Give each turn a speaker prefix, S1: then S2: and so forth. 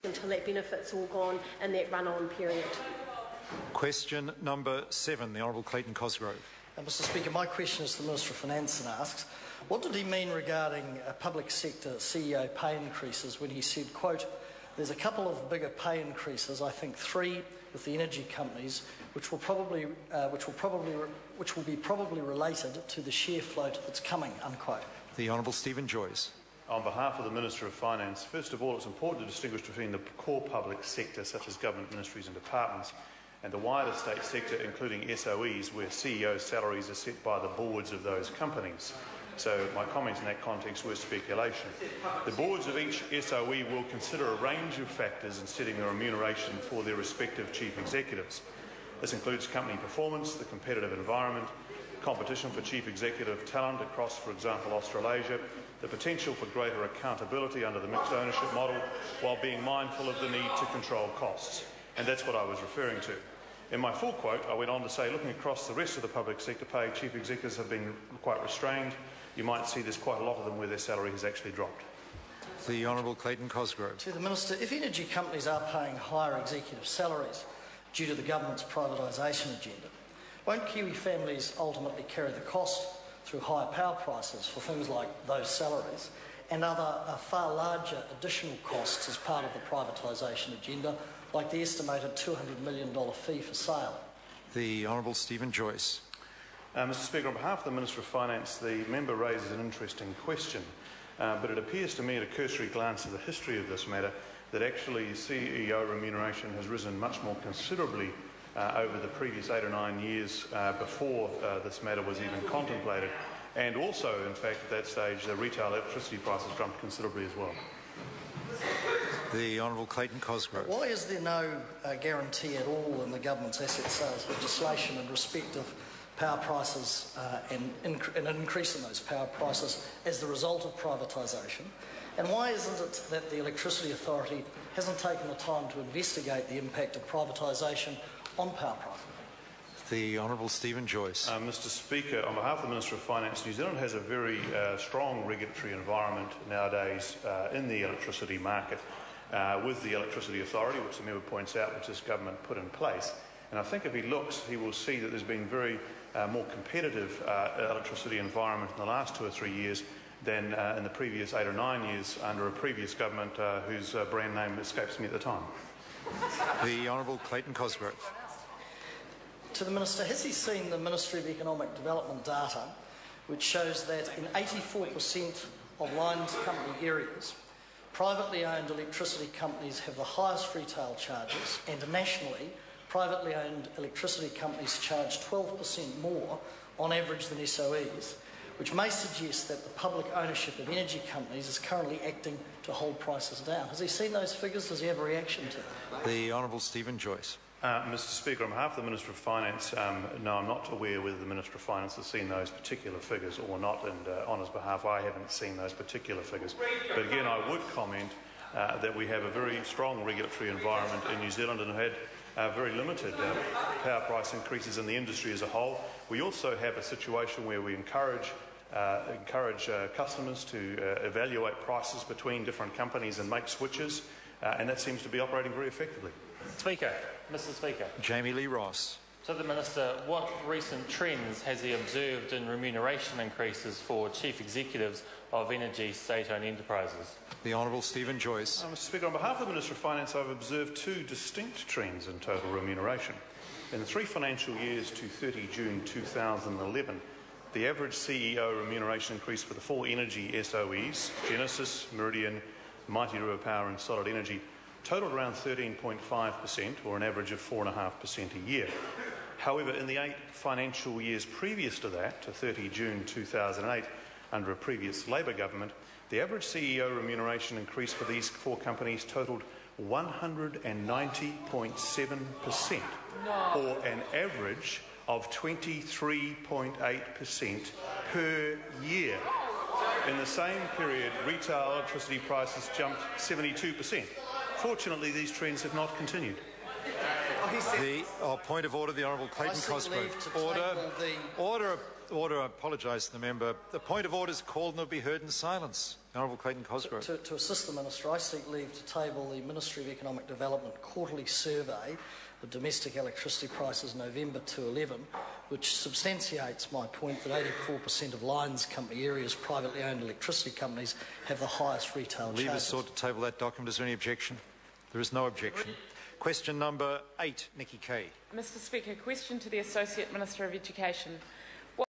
S1: until that benefit's all gone in that run-on period.
S2: Question number 7, the Honourable Clayton Cosgrove.
S3: Mr Speaker, my question is to the Minister of Finance and asks, what did he mean regarding public sector CEO pay increases when he said, quote, there's a couple of bigger pay increases, I think 3 with the energy companies, which will be probably related to the share float that's coming, unquote.
S2: The Honourable Stephen Joyce.
S4: On behalf of the Minister of Finance, first of all, it's important to distinguish between the core public sector, such as government ministries and departments, and the wider state sector, including SOEs, where CEO salaries are set by the boards of those companies. So my comments in that context were speculation. The boards of each SOE will consider a range of factors in setting the remuneration for their respective chief executives. This includes company performance, the competitive environment, competition for chief executive talent across, for example, Australasia, the potential for greater accountability under the mixed ownership model, while being mindful of the need to control costs. And that's what I was referring to. In my full quote, I went on to say, looking across the rest of the public sector pay, chief executives have been quite restrained. You might see there's quite a lot of them where their salary has actually dropped.
S2: The Honourable Clayton Cosgrove.
S3: To the Minister, if energy companies are paying higher executive salaries due to the government's privatisation agenda, won't Kiwi families ultimately carry the cost through higher power prices for things like those salaries and other far larger additional costs as part of the privatisation agenda, like the estimated $200 million fee for sale?
S2: The Honourable Stephen Joyce.
S4: Mr Speaker, on behalf of the Minister of Finance, the member raises an interesting question, but it appears to me at a cursory glance at the history of this matter that actually CEO remuneration has risen much more considerably over the previous 8 or 9 years before this matter was even contemplated. And also, in fact, at that stage, the retail electricity prices jumped considerably as well.
S2: The Honourable Clayton Cosgrove.
S3: Why is there no guarantee at all in the government's asset sales legislation in respect of power prices and an increase in those power prices as the result of privatisation? And why isn't it that the Electricity Authority hasn't taken the time to investigate the impact of privatisation on power prices?
S2: The Honourable Stephen Joyce.
S4: Mr Speaker, on behalf of the Minister of Finance, New Zealand has a very strong regulatory environment nowadays in the electricity market with the Electricity Authority, which the member points out, which this government put in place. And I think if he looks, he will see that there's been very more competitive electricity environment in the last 2 or 3 years than in the previous 8 or 9 years under a previous government whose brand name escapes me at the time.
S2: The Honourable Clayton Cosgrove.
S3: To the Minister, has he seen the Ministry of Economic Development data which shows that in 84% of lines company areas, privately owned electricity companies have the highest retail charges, and nationally, privately owned electricity companies charge 12% more on average than SOEs, which may suggest that the public ownership of energy companies is currently acting to hold prices down. Has he seen those figures? Does he have a reaction to them?
S2: The Honourable Stephen Joyce.
S4: Mr Speaker, on behalf of the Minister of Finance, no, I'm not aware whether the Minister of Finance has seen those particular figures or not, and on his behalf I haven't seen those particular figures. But again, I would comment that we have a very strong regulatory environment in New Zealand and have had very limited power price increases in the industry as a whole. We also have a situation where we encourage customers to evaluate prices between different companies and make switches, and that seems to be operating very effectively.
S5: Speaker, Mr Speaker.
S2: Jamie Lee Ross.
S5: To the Minister, what recent trends has he observed in remuneration increases for chief executives of energy state-owned enterprises?
S2: The Honourable Stephen Joyce.
S4: Mr Speaker, on behalf of the Minister of Finance, I've observed 2 distinct trends in total remuneration. In the 3 financial years to 30 June 2011, the average CEO remuneration increase for the 4 energy SOEs, Genesis, Meridian, Mighty River Power and Solid Energy, totalled around 13.5%, or an average of 4.5% a year. However, in the 8 financial years previous to that, to 30 June 2008, under a previous Labor government, the average CEO remuneration increase for these 4 companies totalled 190.7%, or an average of 23.8% per year. In the same period, retail electricity prices jumped 72%. Fortunately, these trends have not continued.
S2: The point of order, the Honourable Clayton Cosgrove. Order. I apologise to the member. The point of order is called and will be heard in silence. The Honourable Clayton Cosgrove.
S3: To assist the Minister, I seek leave to table the Ministry of Economic Development quarterly survey of domestic electricity prices November to 11, which substantiates my point that 84% of Lions Company areas, privately owned electricity companies, have the highest retail charges.
S2: Leave is sought to table that document. Is there any objection? There is no objection. Question number 8, Nikki Kay.
S6: Mr Speaker, question to the Associate Minister of Education.